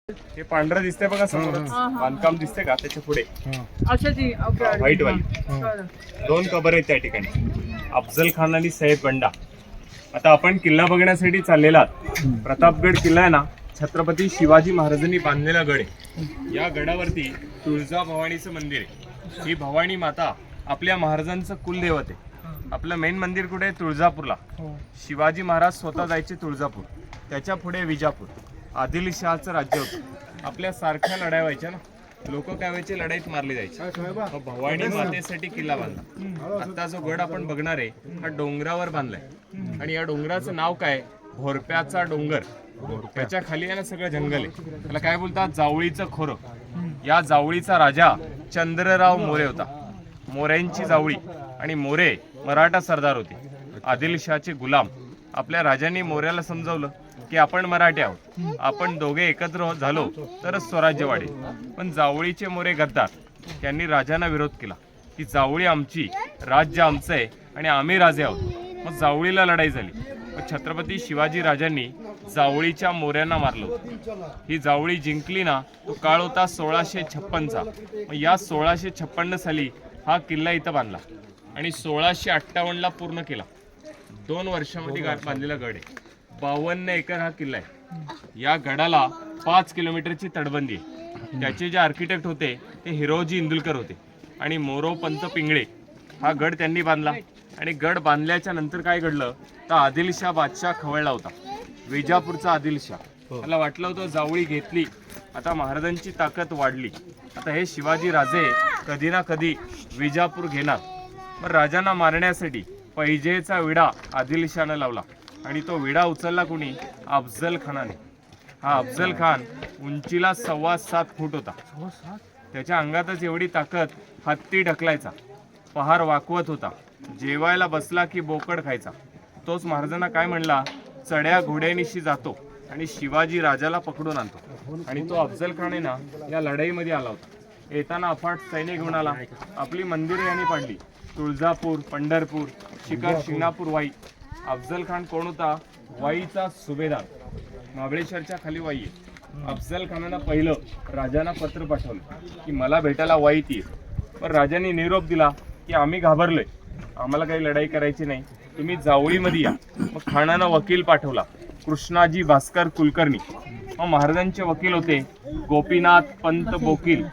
हे पांढरं दिसतंय बघा समोर बांधकाम दिसतंय का त्याच्या पुढे व्हाईट वाली दोन कबर आहेत त्या ठिकाणी, अफजल खान आणि सैयद बंडा. आता आपण किल्ला बघण्यासाठी चाललेला प्रतापगड किल्ला आहे ना, छत्रपती शिवाजी महाराजांनी बांधलेला गड आहे. या गडावरती तुळजाभवानीचं मंदिर आहे. ही भवानी माता आपल्या महाराजांचं कुलदैवत आहे. आपलं मेन मंदिर कुठे आहे? तुळजापूरला. शिवाजी महाराज स्वतः जायचे तुळजापूर, त्याच्या पुढे विजापूर. आदिलशहाचं राज्य होतं. आपल्या सारख्या लढाई व्हायच्या ना, लोक काय व्हायचे, लढाईत मारले जायचे. भवानी मातेसाठी किल्ला बांधला. आता जो गड आपण बघणार आहे हा डोंगरावर बांधलाय आणि या डोंगराचं नाव काय? भोरप्याचा डोंगर. त्याच्या खाली आहे ना सगळं जंगल आहे. त्याला काय बोलतात? जावळीचं खोरं. या जावळीचा राजा चंद्रराव मोरे होता. मोऱ्यांची जावळी. आणि मोरे मराठा सरदार होते, आदिलशहाचे गुलाम. आपल्या राजांनी मोऱ्याला समजवलं की आपण मराठी आहोत, आपण दोघे एकत्र झालो तरच स्वराज्य वाढेल. पण जावळीचे मोरे गद्दार, त्यांनी राजांना विरोध केला की जावळी आमची, राज्य आमचं आहे आणि आम्ही राजे आहोत. मग जावळीला लढाई झाली. मग छत्रपती शिवाजी राजांनी जावळीच्या मोऱ्यांना मारलं. ही जावळी जिंकली ना, तो काळ होता 1656चा. मग या 1656 साली हा किल्ला इथं बांधला आणि 1658ला पूर्ण केला. 2 वर्षामध्ये बांधलेला गड आहे. 52 एकर हा किल्ला आहे. या गडाला 5 किलोमीटरची तटबंदी आहे. त्याचे जे आर्किटेक्ट होते ते हिरोजी इंदुलकर होते आणि मोरोपंत पिंगळे. हा गड त्यांनी बांधला. आणि गड बांधल्याच्या नंतर काय घडलं तर आदिलशाह बादशाह खवळला होता, विजापूरचा आदिलशाह. त्याला वाटलं होतं जावळी घेतली, आता महाराजांची ताकद वाढली, आता हे शिवाजी राजे कधी ना कधी विजापूर घेणार. मग राजांना मारण्यासाठी पैजेचा विडा आदिलशाहनं लावला आणि तो विडा उचलला कोणी? अफजल खानाने. हा अफजल खान उंचीला 7.25 फूट होता. त्याच्या अंगातच एवढी ताकद, हत्ती ढकलायचा, पहार वाकवत होता, जेवायला बसला की बोकड खायचा. तोच महाराजांना काय म्हणला? चढ्या घोड्यानिशी जातो आणि शिवाजी राजाला पकडून आणतो. आणि तो अफजल खान आहे ना, या लढाईमध्ये आला होता. येताना अफाट सैन्य घेऊन आला. आपली मंदिरे यांनी पाडली, तुळजापूर, पंढरपूर, शिखर, शिंगणापूर, वाई. अफजल खान कोण होता? वाईचा सुभेदार. महाबळेश्वरच्या खाली वाई आहे. अफजल खानानं पहिलं राजांना पत्र पाठवलं की मला भेटायला वाईत ये. पण राजांनी निरोप दिला की आम्ही घाबरलोय, आम्हाला काही लढाई करायची नाही, तुम्ही जावळीमध्ये या. मग खानानं वकील पाठवला, कृष्णाजी भास्कर कुलकर्णी. मग महाराजांचे वकील होते गोपीनाथ पंत बोकील.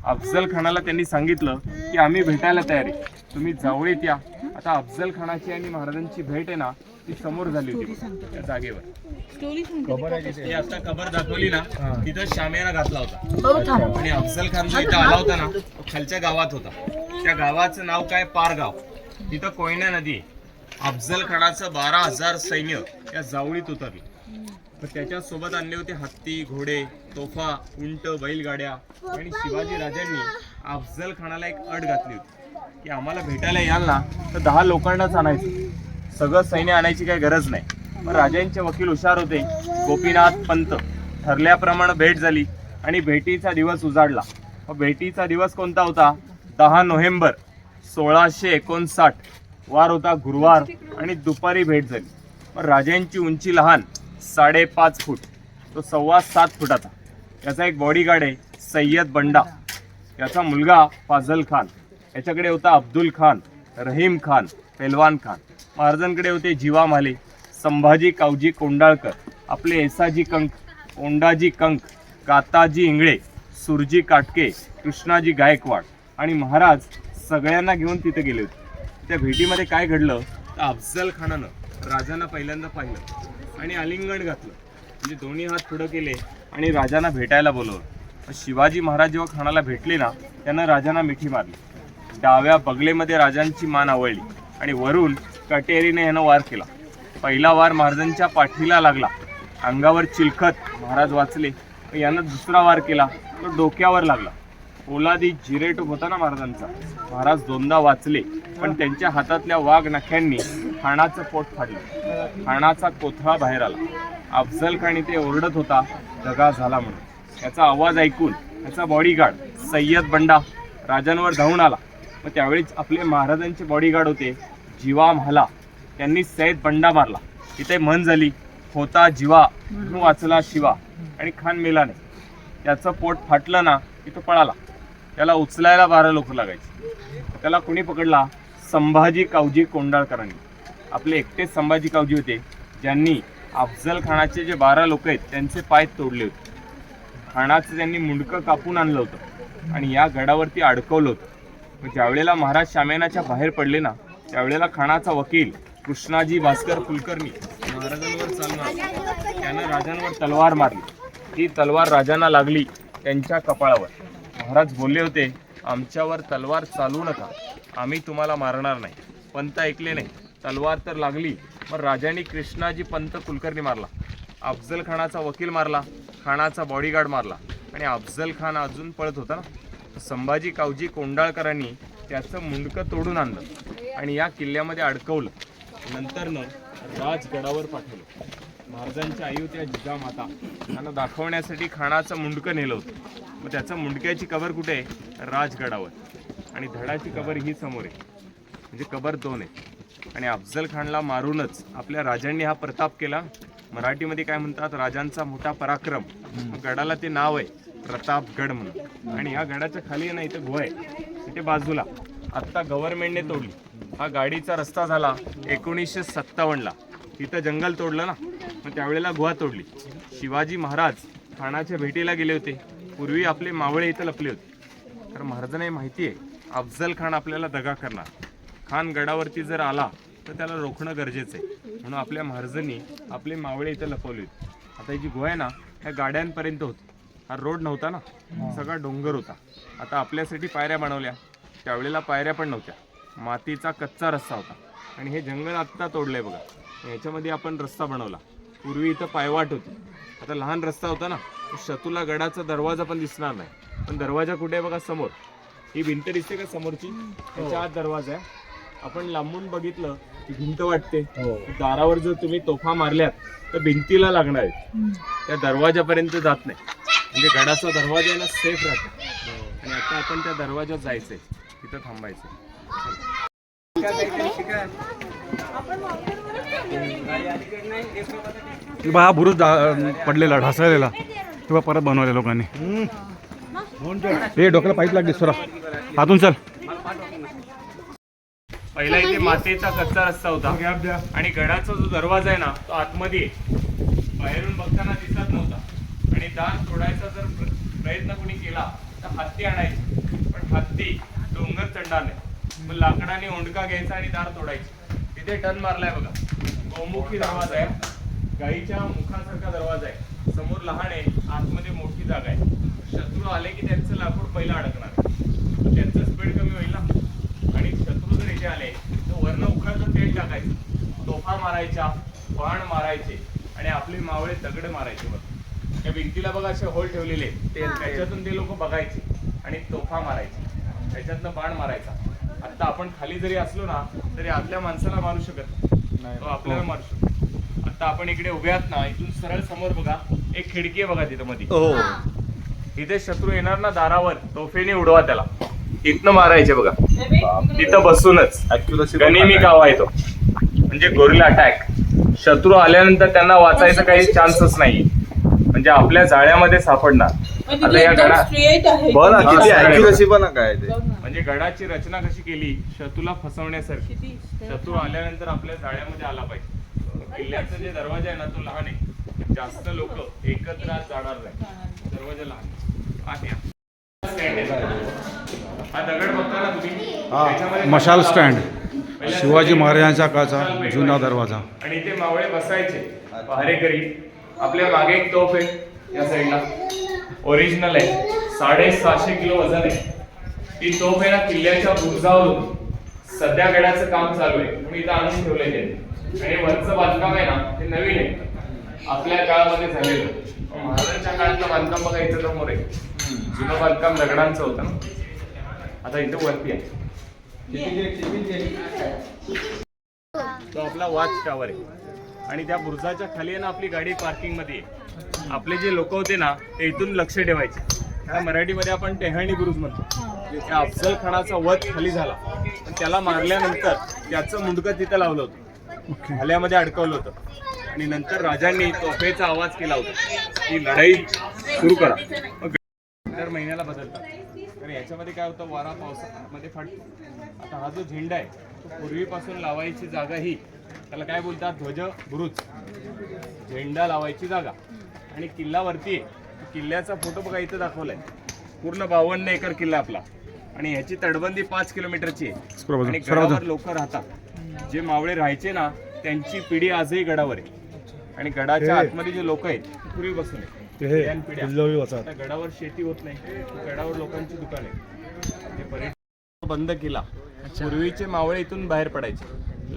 अफजल खानाला त्यांनी सांगितलं की आम्ही भेटायला तयार आहे, तुम्ही जावळीत या. आता अफजल खानाची आणि महाराजांची भेट आहे ना, ती समोर झाली होती त्या जागेवर. आता कबर दाखवली ना, तिथं शामियाना घातला होता. आणि अफजल खान जो इथं आला होता ना, तो खालच्या गावात होता. त्या गावाचं नाव काय? पारगाव. तिथं कोयना नदी आहे. अफजल खानाचं 12,000 सैन्य या जावळीत उतरलं. तर त्याच्या सोबत आणले होते हत्ती, घोडे, तोफा, उंट, बैलगाड्या. आणि शिवाजी राजांनी अफजल खानाला एक अट घातली होती की आम्हाला भेटायला याल ना तर 10 लोकांनाच आणायचं, सगळं सैन्य आणायची काही गरज नाही. पण राजांचे वकील हुशार होते गोपीनाथ पंत. ठरल्याप्रमाणे भेट झाली आणि भेटीचा दिवस उजाडला. मग भेटीचा दिवस कोणता होता? 10 नोव्हेंबर 1659. वार होता गुरुवार आणि दुपारी भेट झाली. पण राजांची उंची लहान, 5.5 फूट, तो 7.25 फुटाचा. त्याचा एक बॉडीगार्ड आहे सय्यद बंडा. त्याचा मुलगा फाजल खान. याच्याकडे होता अब्दुल खान, रहीम खान, पेलवान खान. महाराजांकडे होते जीवा माले, संभाजी कावजी कोंडाळकर, आपले येसाजी कंक, ओंडाजी कंक, काताजी इंगळे, सुरजी काटके, कृष्णाजी गायकवाड. आणि महाराज सगळ्यांना घेऊन तिथे गेले होते. त्या भेटीमध्ये काय घडलं तर अफजल खानानं राजांना पहिल्यांदा पाहिलं आणि आलिंगन घातलं, म्हणजे दोन्ही हात पुढं केले आणि राजांना भेटायला बोलवलं. शिवाजी महाराज जेव्हा खानाला भेटले ना, त्यानं राजांना मिठी मारली. डाव्या बगलेमध्ये राजांची मान आवळली आणि वरून कटेरीने यानं वार केला. पहिला वार महाराजांच्या पाठीला लागला, अंगावर चिलखत, महाराज वाचले. यानं दुसरा वार केला, तो डोक्यावर लागला. पोलादी जिरेटोप होता ना महाराजांचा, महाराज 2दा वाचले. पण त्यांच्या हातातल्या वाघ नख्यांनी खानाचं पोट फाडलं. खानाचा कोथळा बाहेर आला. अफजल खान इथे ओरडत होता, दगा झाला म्हणून. याचा आवाज ऐकून याचा बॉडीगार्ड सय्यद बंडा राजांवर धावून आला. मग त्यावेळी आपले महाराजांचे बॉडीगार्ड होते जीवा म्हाला. त्यांनी सय्यद बंडा मारला. इथे म्हण झाली, होता जीवा वाचला शिवा. आणि खान मेला नाही. त्याचं पोट फाटलं ना की तो पळाला. त्याला उचलायला 12 लोक लागायचे. त्याला कुणी पकडला? संभाजी कावजी कोंडाळकरांनी. आपले एकटेच संभाजी कावजी होते ज्यांनी अफजल खानाचे जे 12 लोक आहेत त्यांचे पाय तोडले होते. खानाचं त्यांनी मुंडकं कापून आणलं होतं आणि या गडावरती अडकवलं होतं. मग ज्यावेळेला महाराज शामियानाच्या बाहेर पडले ना त्यावेळेला खानाचा वकील कृष्णाजी भास्कर कुलकर्णी महाराजांवर चालणार, त्यानं राजांवर तलवार मारली. ती तलवार राजांना लागली त्यांच्या कपाळावर. महाराज बोलले होते, आमच्यावर तलवार चालवू नका, आम्ही तुम्हाला मारणार नाही. पंत ऐकले नाही, तलवार तर लागली. मग राजांनी कृष्णाजी पंत कुलकर्णी मारला, अफजल खानाचा वकील मारला, खानाचा बॉडीगार्ड मारला आणि अफजल खान अजून पळत होता ना. संभाजी कावजी कोंडाळकरांनी त्याचं मुंडकं तोडून आणलं आणि या किल्ल्यामध्ये अडकवलं. नंतरनं राजगडावर पाठवलं. महाराजांची आई होत्या जिजामाता, त्यांना दाखवण्यासाठी खानाचं मुंडकं नेलं होतं. मग त्याचं मुंडक्याची कबर कुठे आहे? राजगडावर. आणि धडाची कबर ही समोर आहे, म्हणजे कबर 2 आहे. आणि अफजल खानला मारूनच आपल्या राजांनी हा प्रताप केला. मराठीमध्ये काय म्हणतात? राजांचा मोठा पराक्रम. गडाला ते नाव आहे प्रतापगड म्हणून. आणि या गडाच्या खाली ना इथं गुहा आहे, इथे बाजूला आत्ता गव्हर्नमेंटने तोडली. हा गाडीचा रस्ता झाला 1957ला. तिथं जंगल तोडलं ना, मग त्यावेळेला गुहा तोडली. शिवाजी महाराज खानाच्या भेटीला गेले होते. पूर्वी आपले मावळे इथं लपले होते. तर महाराजांना माहिती आहे अफजल खान आपल्याला दगा करणार. खान गडावरती जर आला तर त्याला रोखणं गरजेचं आहे. म्हणून आपल्या महाराजांनी आपले मावळे इथं लपवले होते. आता ही जी गुहा आहे ना ह्या गाड्यांपर्यंत होती. हा रोड नव्हता ना, सगळा डोंगर होता. आता आपल्यासाठी पायऱ्या बनवल्या, त्यावेळेला पायऱ्या पण नव्हत्या. मातीचा कच्चा रस्ता होता आणि हे जंगल आत्ता तोडलंय बघा. ह्याच्यामध्ये आपण रस्ता बनवला. पूर्वी इथं पायवाट होती, आता लहान रस्ता होता ना. शतूला गडाचा दरवाजा पण दिसणार नाही. पण दरवाजा कुठे आहे बघा? समोर ही भिंत दिसते का समोरची? त्याच्या आत दरवाजा आहे. आपण लांबून बघितलं की भिंत वाटते. दारावर जर तुम्ही तोफा मारल्यात तर भिंतीला लागणार आहे, त्या दरवाजापर्यंत जात नाही. म्हणजे गडाचा दरवाजा आहे ना सेफ राहतो. आणि आता आपण त्या दरवाजात जायचंय, तिथं थांबायचं. हा बुरुज पडलेला ढासळलेला तेव्हा परत बनवले लोकांनी. हे डोक्याला पाईप लागली सोरा आतून चल. पहिला इथे मातीचा कच्चा रस्ता होता आणि गडाचा जो दरवाजा आहे ना तो आतमध्ये बाहेरून बघताना दिसत नव्हता. आणि दार तोडायचा जर प्रयत्न कोणी केला तर हत्ती आणायची, पण हत्ती डोंगर चढणार नाही. मग लाकडाने ओंडका घ्यायचा आणि दार तोडायची. तिथे टन मारलाय बघा, गोमुखी दरवाजा आहे, गाईच्या मुखासारखा दरवाजा आहे. समोर लहान आहे, आतमध्ये मोठी जागा आहे. शत्रू आले की त्यांचं लाकूड पहिला अडकणार, त्यांचं स्पीड कमी होईल ना. आणि शत्रू जर इथे आले तर वर्ण उखाळचं तेल टाकायचं, तोफा मारायच्या, बाण मारायचे आणि आपले मावळे दगड मारायचे. बघ त्या भिंतीला बघा असे होल ठेवलेले, त्याच्यातून ते लोक बघायचे आणि तोफा मारायचे, त्याच्यातनं बाण मारायचा. आता आपण खाली जरी असलो ना तरी आपल्या माणसाला मारू शकत नाही, तो आपल्याला मारू शकतो. आता आपण इकडे उभे आहात ना, इथून सरळ समोर बघा एक खिडकी आहे बघा तिथं मध्ये. इथे शत्रू येणार ना दारावर, तोफेने उडवा त्याला, इथनं मारायचे बघा. तिथं बसूनच गनिमी कावा येतो, म्हणजे गोरिला अटॅक. शत्रू आल्यानंतर त्यांना वाचायचं काही चान्सच नाही, म्हणजे आपल्या जाळ्यामध्ये सापडणार. आता या गडा म्हणजे गडाची रचना कशी केली शत्रूला फसवण्यासारखी. शत्रू आल्यानंतर आपल्या जाळ्यामध्ये आला पाहिजे. किल्ल्याचा जे दरवाजा आहे ना तो लहान आहे, जास्त लोक एकत्र जाणार नाही, दरवाजा लहान आहे. हा दगड बघता ना तुम्ही, मशाल स्टँड, शिवाजी महाराजांच्या काळचा जुना दरवाजा. आणि इथे मावळे बसायचे पहारेकरी. आपल्या मागे एक तोफ आहे या साईडला, ओरिजिनल आहे, 650 किलो वजन आहे. ती तोफ आहे ना किल्ल्याच्या बुरुजावर होती. सध्या गडाचं काम चालू आहे म्हणून इथं आणून ठेवलंय त्यांनी. आणि वरचं बांधकाम आहे ना ते नवीन आहे, आपल्या काळामध्ये झालेलं. महाराजांच्या काळातलं बांधकाम बघा इथं समोर आहे, जुनं बांधकाम दगडांचं होतं ना. आता इथं वरती आहे तो आपला वॉच टॉवर आहे. आणि त्या बुरुजाच्या खाली आहे ना आपली गाडी पार्किंग मध्ये आहे. आपले जे लोक होते ना ते इथून लक्ष ठेवायचे. त्या मराठीमध्ये आपण टेहळणी बुरुज म्हणतो. त्या अफजल खानाचा वध खाली झाला, पण त्याला मारल्यानंतर त्याचं मुंडकं तिथं लावलं होतं, भाल्यामध्ये अडकवलं होतं. आणि नंतर राजांनी तोफेचा आवाज केला होता की लढाई सुरू करा. मग दर महिन्याला बदलतात. तर याच्यामध्ये काय होतं, वारा पावसामध्ये फाटतो. आता हा जो झेंडा आहे तो पूर्वीपासून लावायची जागा ही त्याला काय बोलतात, ध्वज बुरुज, झेंडा लावायची जागा. आणि किल्ला वरती आहे. किल्ल्याचा फोटो बघा इथं दाखवलाय. पूर्ण 52 एकर किल्ला आपला आणि ह्याची तटबंदी 5 किलोमीटरची आहे. आणि गडावर लोक राहतात. जे मावळे राहायचे ना त्यांची पिढी आजही गडावर आहे. आणि गडाच्या आतमध्ये जे लोक आहेत ते पूर्वीपासून आहे. आता गडावर शेती होत नाही, गडावर लोकांची दुकान आहे. पर्यटन बंद केला. पूर्वीचे मावळे इथून बाहेर पडायचे.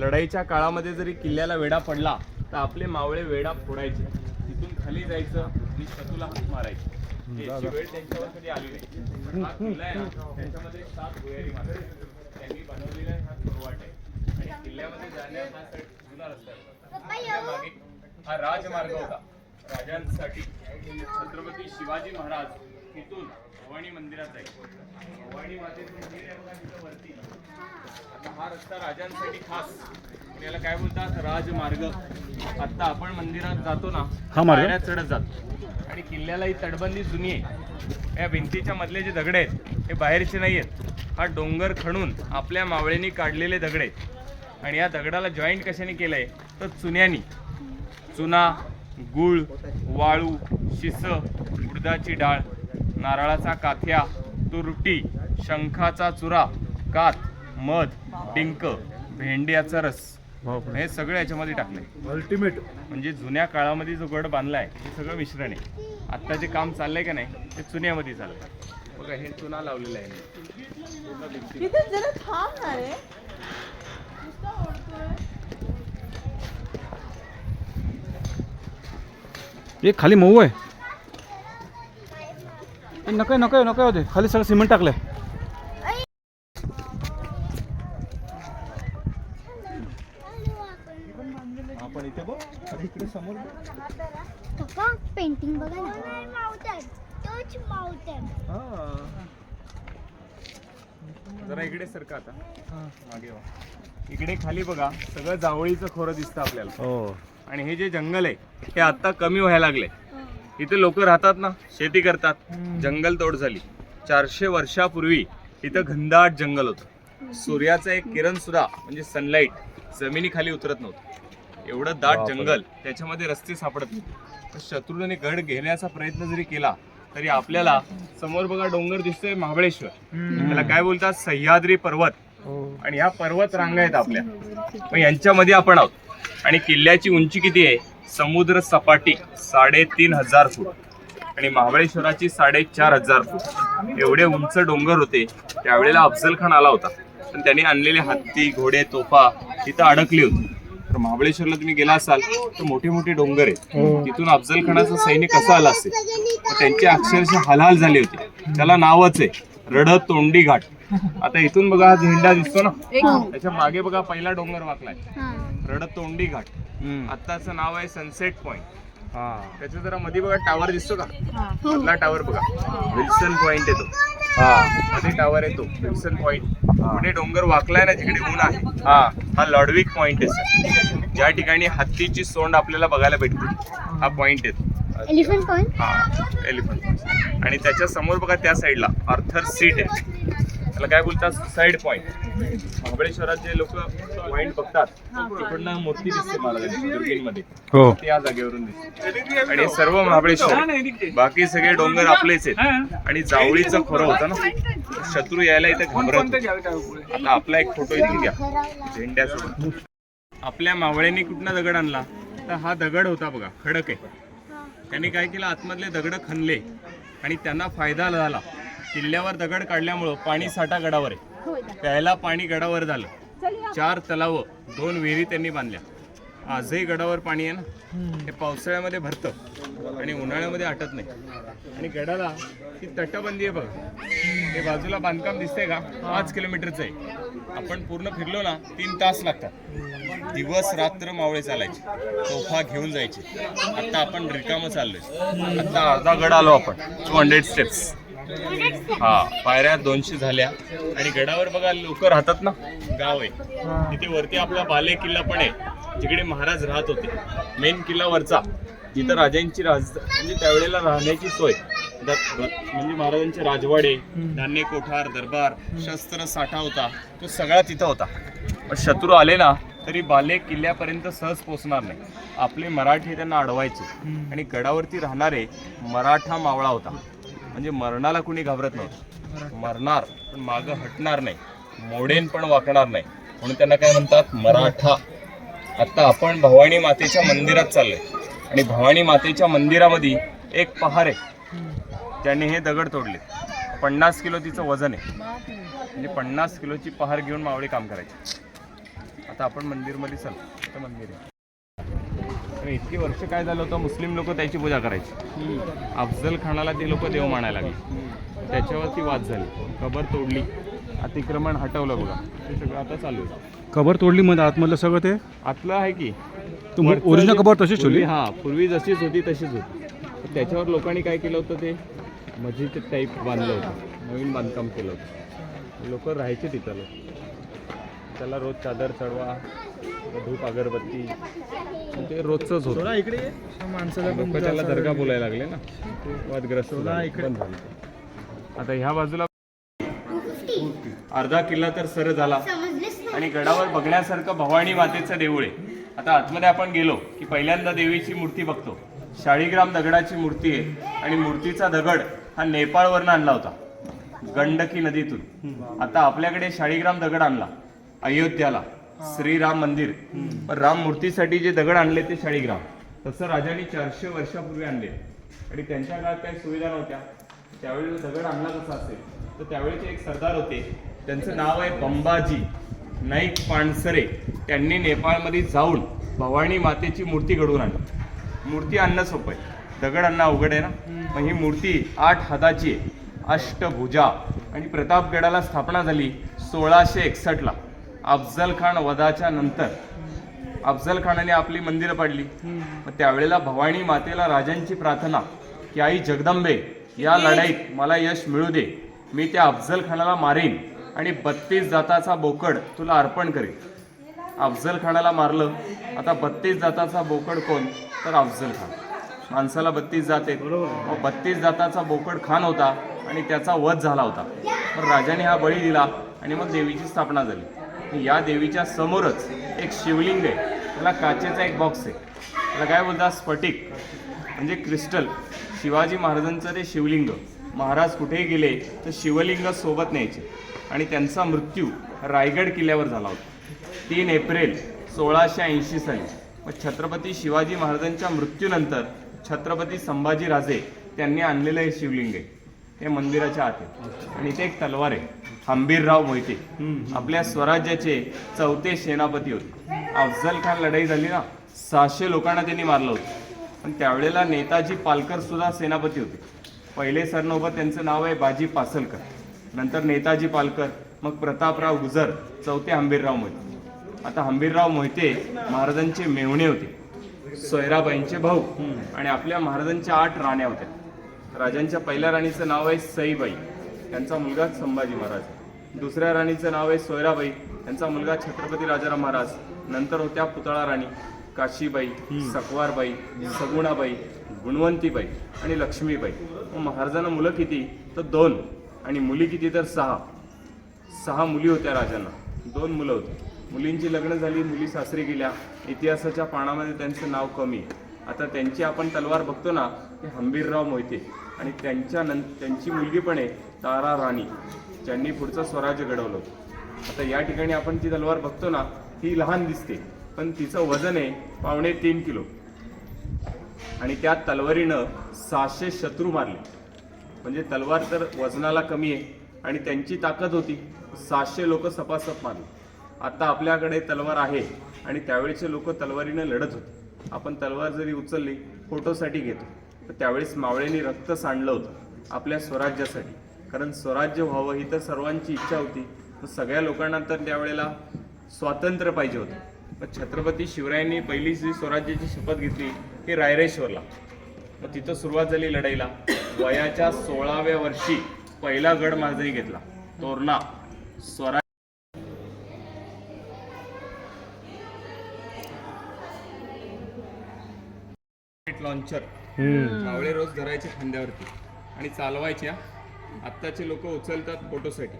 लढाईच्या काळामध्ये जरी किल्ल्याला वेढा पडला तर आपले मावळे वेढा फोडायचे, तिथून खाली जायचं आणि शत्रूला हात मारायचे. त्याची वेळ त्यांच्यावर कधी आली नाही. हा किल्ला आहे ना, त्याच्यामध्ये 7 भुयारी मारले. त्यांनी बनवलेला हा सुरुवात आहे. आणि किल्ल्यामध्ये जाण्याचा जुना रस्ता आहे. हा राजमार्ग होता राजांसाठी. छत्रपती शिवाजी महाराज इथून भवानी मंदिरात जायचे. भवानी मातेचं मंदिर आहे बघा तिथं वरती. आता हा रस्ता राजांसाठी खास, याला काय बोलतात, राजमार्ग. आता आपण मंदिरात जातो ना, हा मार्ग पायऱ्या चढत जातो. आणि किल्ल्याला ही तटबंदी जुनी आहे. या भिंतीच्या मधले जे दगड आहेत हे बाहेरचे नाही आहेत. हा डोंगर खणून आपल्या मावळ्यांनी काढलेले दगड आहेत. आणि या दगडाला जॉईंट कशाने केलंय तर चुन्यानी. चुना, गुळ, वाळू, शिस, उडदाची डाळ, नारळाचा काथ्या, तुरटी, शंखाचा चुरा, कात, मध, डिंक, भेंड्याचा रस, हे सगळं याच्यामध्ये टाकलंय. अल्टिमेट म्हणजे जुन्या काळामध्ये जो गड बांधलाय हे सगळं मिश्रण आहे. आता जे काम चाललंय का नाही ते चुन्यामध्ये चाललंय. बघा हे चुना लावलेला आहे. जरा थांब ना रे. नुसता ओढतोय. हे खाली मऊ आहे. नको नको नको होते, खाली सगळं सिमेंट टाकलंय. आपण इथे बघ, इकडे समोर पेंटिंग बघा ना. जरा इकडे सरका आता मागे वा. इकडे खाली बघा सगळं जावळीचं खोरं दिसतं आपल्याला. हो. आणि हे जे जंगल आहे हे आता कमी व्हायला लागले. इथे लोक राहतात ना, शेती करतात, जंगल तोड झाली. 400 वर्षापूर्वी इथं घनदाट जंगल होतं. सूर्याचा एक किरण सुद्धा म्हणजे सनलाईट जमिनीखाली उतरत नव्हतं. एवढं दाट जंगल, त्याच्यामध्ये रस्ते सापडत नाही. शत्रूने गड घेण्याचा प्रयत्न जरी केला तरी आपल्याला समोर बघा डोंगर दिसतोय महाबळेश्वर, त्याला काय बोलतात, सह्याद्री पर्वत. आणि ह्या पर्वत रांगा आहेत आपल्या, मग यांच्यामध्ये आपण आहोत. आणि किल्ल्याची उंची किती आहे, समुद्र सपाटी 3500 फूट आणि महाबळेश्वराची 4500 फूट. एवढे उंच डोंगर होते. त्यावेळेला अफजल खान आला होता, पण त्यांनी आणलेले हत्ती, घोडे, तोफा इथं अडकले होते. तर महाबळेश्वरला तुम्ही गेला असाल तर मोठे मोठे डोंगर आहेत. तिथून अफजल खानाचा सैनिक कसा आला असेल, त्यांचे अक्षरशः हालहाल झाले होते. त्याला नावच आहे रडतोंडी घाट. आता इथून बघा हा झेंडा दिसतो ना, त्याच्या मागे बघा पहिला डोंगर वाकलाय, रडतोंडी घाट. आत्ताचं नाव आहे सनसेट पॉइंट. त्याच्या जरा मध्ये बघा टावर दिसतो का, मधला टावर बघा, विल्सन पॉइंट येतो. मध्ये टावर येतो विल्सन पॉइंट. पुढे डोंगर वाकलाय ना जिकडे ऊन आहे, हा लॉडविक पॉइंट आहे सर, ज्या ठिकाणी हत्तीची सोंड आपल्याला बघायला भेटते. हा पॉइंट येतो एलिफंट पॉइंट. हा एलिफंट पॉइंट. आणि त्याच्या समोर बघा त्या साईडला आर्थर सीट आहे, त्याला काय बोलतात, सुसाईड पॉइंट. महाबळेश्वरात जे लोक पॉइंट बघतात तिकडनं मूर्ती दिसते मला दुर्गीमध्ये, त्या जागेवरून दिसते. आणि सर्व महाबळेश्वर, बाकी सगळे डोंगर आपलेच आहेत. आणि जावळीचं खोरं होतं ना, शत्रू यायला इथे घाबरत. आता आपला एक फोटो इथून घ्या झेंड्यासोबत. आपल्या मावळ्यांनी कुठला दगड आणला तर हा दगड होता बघा, खडक आहे. त्यांनी काय केलं, आतमधले दगड खणले आणि त्यांना फायदा झाला. किल्ल्यावर दगड काढल्यामुळं पाणी साठा गडावर आहे, प्यायला पाणी गडावर झालं. 4 तलाव, 2 विहिरी त्यांनी बांधल्या. आजही गडावर पाणी आहे ना, हे पावसाळ्यामध्ये भरतं आणि उन्हाळ्यामध्ये आटत नाही. आणि गडाला ती तटबंदी आहे बघा, हे बाजूला बांधकाम दिसतंय का, 5 किलोमीटरचं आहे. आपण पूर्ण फिरलो ना 3 तास लागतात. दिवस रात्र मावळे चालायचे, तोफा घेऊन जायचे. आता आपण रिकामं चाललोय. आता अर्धा गड आलो आपण, 200 स्टेप्स. हा पायऱ्या 200 झाल्या आणि गडावर बघा लोक राहतात ना, गाव आहे तिथे वरती आपला बाले किल्ला पण आहे जिकडे महाराज राहत होते. मेन किल्ला वरचा जिथं राजांची म्हणजे त्यावेळेला राहण्याची सोय, म्हणजे महाराजांचे राजवाडे, धान्य कोठार, दरबार, शस्त्र साठा होता तो सगळा तिथं होता. पण शत्रू आले ना तरी बाले किल्ल्यापर्यंत सहज पोहोचणार नाही. आपले मराठी त्यांना अडवायचे आणि गडावरती राहणारे मराठा मावळा होता, म्हणजे मरणाला कुणी घाबरत नव्हतं. मरणार पण मागं हटणार नाही, मोडेन पण वाकणार नाही, म्हणून त्यांना काय म्हणतात मराठा. आता आपण भवानी मातेच्या मंदिरात चाललोय आणि भवानी मातेच्या मंदिरामध्ये एक पहार आहे, त्याने हे दगड तोडले. 50 किलो तिचं वजन आहे, म्हणजे 50 किलोची पहार घेऊन मावळे काम करायचे. आता आपण मंदिरमध्ये चालतो, तर मंदिर आहे. आणि इतकी वर्ष काय झालं होतं, मुस्लिम लोक त्याची पूजा करायची. अफजल खानाला ते लोक देव मानायला लागले, त्याच्यावरती वाद झाली, कबर तोडली, अतिक्रमण हटवलं बघा. ते सगळं आता चालू आहे. कबर तोडली मध्ये आतमधलं सगळं ते आतलं आहे की ओरिजिनल कबर तशीच ठेवली. हा पूर्वी जशीच होती तशीच होती. तर त्याच्यावर लोकांनी काय केलं होतं, ते मस्जिद टाईप बांधलं होतं, नवीन बांधकाम केलं होतं. लोक राहायचे तिथं. त्याला रोज चादर चढवा, धूप अगरबत्ती, ते रोजचंच होतं. इकडे माणसाला लोक त्याला दर्गा बोलायला लागले ना, वादग्रस्त बंद झाले. आता ह्या बाजूला अर्धा किल्ला तर सर झाला आणि गडावर बघण्यासारखं भवानी मातेचं देऊळ आहे. आता आतमध्ये आपण गेलो की पहिल्यांदा देवीची मूर्ती बघतो. शाळीग्राम दगडाची मूर्ती आहे आणि मूर्तीचा दगड हा नेपाळवरनं आणला होता, गंडकी नदीतून. आता आपल्याकडे शाळीग्राम दगड आणला अयोध्याला, श्रीराम मंदिर. पण राम मूर्तीसाठी जे दगड आणले ते शाळीग्राम, तसं राजांनी 400 वर्षापूर्वी आणले आणि त्यांच्या काळात काही सुविधा नव्हत्या. त्यावेळी दगड आणला कसा असेल, तर त्यावेळेचे एक सरदार होते, त्यांचं नाव आहे बंबाजी नाईक पाणसरे. त्यांनी नेपाळमध्ये जाऊन भवानी मातेची मूर्ती घडवून आणली. मूर्ती आणणं सोपं आहे, दगड आणणं अवघड आहे ना. मग ही मूर्ती 8 हाताची आहे, अष्टभुजा. आणि प्रतापगडाला स्थापना झाली 1661ला. अफजल खान वधाच्या नंतर अफजल खानाने आपली मंदिरं पाडली. मग त्यावेळेला भवानी मातेला राजांची प्रार्थना की आई जगदंबे, या लढाईत मला यश मिळू दे, मी त्या अफजल खानाला मारेन आणि 32 जाताचा बोकड तुला अर्पण करेन. अफजल खानाला मारलं. आता 32 जाताचा बोकड कोण, तर अफजल खान. माणसाला 32 जात आहेत, 32 जाताचा बोकड खान होता आणि त्याचा वध झाला होता. पण राजाने हा बळी दिला आणि मग देवीची स्थापना झाली. या देवीच्या समोरच एक शिवलिंग आहे, त्याला काचेचा एक बॉक्स आहे, त्याला काय बोलतात स्फटिक, म्हणजे क्रिस्टल. शिवाजी महाराजांचं ते शिवलिंग, महाराज कुठेही गेले तर शिवलिंग सोबत न्यायचे. आणि त्यांचा मृत्यू रायगड किल्ल्यावर झाला होता 3 एप्रिल 1680 साली. मग छत्रपती शिवाजी महाराजांच्या मृत्यूनंतर छत्रपती संभाजीराजे त्यांनी आणलेलं हे शिवलिंग आहे, हे मंदिराच्या आत आहे. आणि इथे एक तलवार आहे. हंबीरराव मोहिते आपल्या स्वराज्याचे 4थे सेनापती होते. अफजल खान लढाई झाली ना, 600 लोकांना त्यांनी मारलं होतं. पण त्यावेळेला नेताजी पालकर सुद्धा सेनापती होते. पहिले सरनोबत त्यांचं नाव आहे बाजी पासलकर, नंतर नेताजी पालकर, मग प्रतापराव गुजर, 4थे हंबीरराव मोहिते. आता हंबीरराव मोहिते महाराजांचे मेहुणे होते, सोयराबाईंचे भाऊ. आणि आपल्या महाराजांच्या 8 राण्या होत्या. राजांच्या पहिल्या राणीचं नाव आहे सईबाई, त्यांचा मुलगा संभाजी महाराज. दुसऱ्या राणीचं नाव आहे सोयराबाई, त्यांचा मुलगा छत्रपती राजाराम महाराज. नंतर होत्या पुतळा राणी काशीबाई, सकवारबाई, सगुणाबाई, गुणवंतीबाई आणि लक्ष्मीबाई. मग महाराजांना मुलं किती, तर 2 आणि मुली किती, तर 6 मुली होत्या राजांना, 2 मुलं होती. मुलींची लग्न झाली, मुली सासरी गेल्या. इतिहासाच्या पानामध्ये त्यांचं नाव कमी आहे. आता त्यांची आपण तलवार बघतो ना, ते हंबीरराव मोहिते. आणि त्यांची मुलगी पण आहे तारा राणी, ज्यांनी पुढचं स्वराज्य घडवलं होतं. आता या ठिकाणी आपण ती तलवार बघतो ना, ती लहान दिसते, पण तिचं वजन आहे 2.5 किलो. आणि त्या तलवारीनं 600 शत्रू मारले. म्हणजे तलवार तर वजनाला कमी आहे आणि त्यांची ताकद होती, 600 लोक सपासप मारले. आता आपल्याकडे तलवार आहे आणि त्यावेळेचे लोक तलवारीनं लढत होते. आपण तलवार जरी उचलली फोटोसाठी घेतो, तर त्यावेळेस मावळ्यांनी रक्त सांडलं होतं आपल्या स्वराज्यासाठी. कारण स्वराज्य व्हावं ही तर सर्वांची इच्छा होती. सगळ्या लोकांना तर त्यावेळेला स्वातंत्र्य पाहिजे होतं. मग छत्रपती शिवरायांनी पहिली जी स्वराज्याची शपथ घेतली ही रायरेश्वरला. मग तिथं सुरुवात झाली लढाईला. वयाच्या 16व्या वर्षी पहिला गड माझाही घेतला, तोरणा स्वरा लॉन्चर कावळे रोज धरायचे खांद्यावरती आणि चालवायच्या. आत्ताचे लोक उचलतात फोटोसाठी,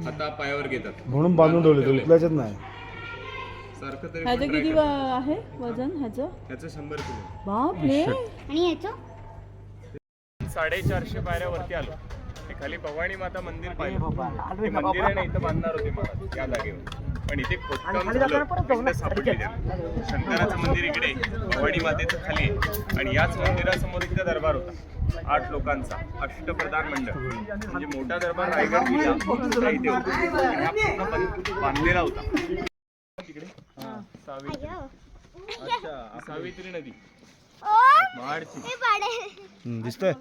हाता पायावर घेतात म्हणून बांधून ठेवले, उचलायचेच नाही. सारखं तरी ह्याचं किती आहे वजन ह्याचं? त्याचं 100 किलो. बापरे. आणि याचं 450 पायऱ्यावरती आलो. हे खाली भवानी माता मंदिर पाहिलं. ते मंदिर आहे ना, इथं बांधणार होते मला त्या जागेवर, पण इथे खोदकाम झालं, पिंड सापडली त्याला. शंकराचं मंदिर इकडे, भवानी मातेचं खाली आहे. आणि याच मंदिरासमोर इथे दरबार होता 8 लोकांचा, अष्टप्रधान मंडळ. म्हणजे मोठा दरबार रायगड किल्ला इथे होता. आणि हा पूर्ण बांधलेला होता. तिकडे सावित्री नदी महाडची. दिसतंय.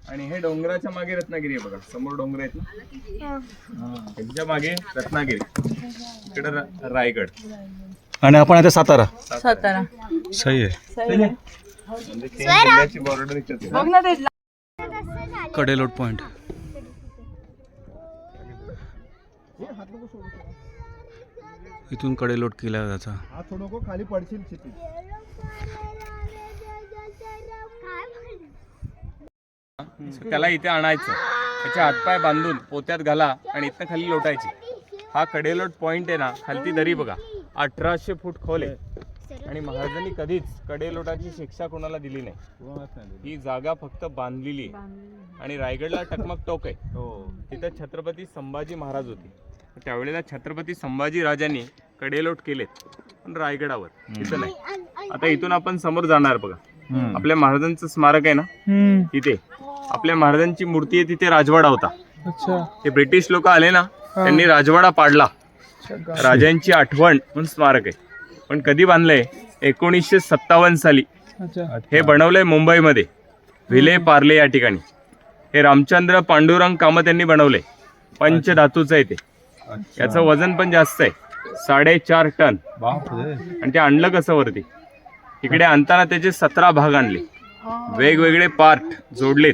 आणि हे डोंगराच्या मागे रत्नागिरी आहे बघा, समोर डोंगर आहेत ना, त्यांच्या मागे रत्नागिरी, इकडे रायगड. आणि आपण आता सातारा. सातारा. सही आहे. सही आहे. म्हणजे 3 जिल्ह्याची बॉर्डर इथे. बघ ना ते कडेलोट पॉइंट. इथून कडेलोट केला त्याचा. हात सोडू नको, खाली पडशील क्षितिज. त्याला इथे आणायचं, त्याचे हातपाय बांधून पोत्यात घाला आणि इथनं खाली लोटायची. हा कडेलोट पॉइंट आहे ना, खालती दरी बघा 1800 फूट खोल आहे. आणि महाराजांनी कधीच कडेलोटाची शिक्षा कोणाला दिली नाही. ही जागा फक्त बांधलेली आहे. आणि रायगडला टकमक टोक आहे, तिथं छत्रपती संभाजी महाराज होते. त्यावेळेला छत्रपती संभाजी राजांनी कडेलोट केलेत, पण रायगडावर, तिथं नाही. आता इथून आपण समोर जाणार बघा, आपल्या महाराजांचं स्मारक आहे ना तिथे. आपल्या महाराजांची मूर्ती आहे तिथे, राजवाडा होता. ते ब्रिटिश लोक आले ना, त्यांनी राजवाडा पाडला. राजांची आठवण म्हणून स्मारक आहे. पण कधी बांधलंय? 1957 साली. हे बनवलंय मुंबईमध्ये, विले पार्ले या ठिकाणी. हे रामचंद्र पांडुरंग कामत यांनी बनवलंय. पंचधातूचं आहे ते. याचं वजन पण जास्त आहे, 4.5 टन. आणि ते आणलं कसं वरती? इकडे आणताना त्याचे 17 भाग आणले, वेगवेगळे पार्ट जोडलेत.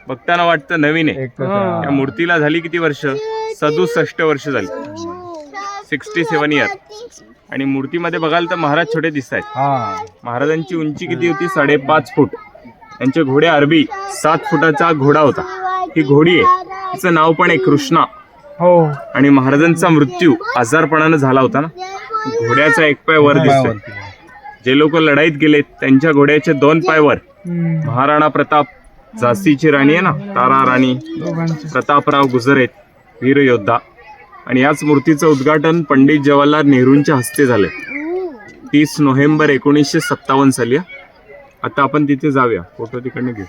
बघताना वाटतं नवीन आहे. या मूर्तीला झाली किती वर्ष? 67 वर्ष झाली, 67 इयर. आणि मूर्तीमध्ये बघाल तर महाराज छोटे दिसत आहेत. महाराजांची उंची किती होती? 5.5 फूट. त्यांचे घोडे अरबी 7 फुटाचा घोडा होता. ही घोडी आहे, तिचं नाव पण आहे कृष्णा. आणि महाराजांचा मृत्यू आजारपणानं झाला होता ना, घोड्याचा एक पाय वर दिसतोय. जे लोक लढाईत गेलेत त्यांच्या घोड्याचे 2 पाय वर. महाराणा प्रताप, झाशीची राणी आहे ना तारा राणी, प्रतापराव गुजर आहेत, वीर योद्धा. आणि याच मूर्तीचं उद्घाटन पंडित जवाहरलाल नेहरूंच्या हस्ते झालंय 30 नोव्हेंबर 1957 साली. आता आपण तिथे जाऊया, फोटो तिकडनं घेऊ.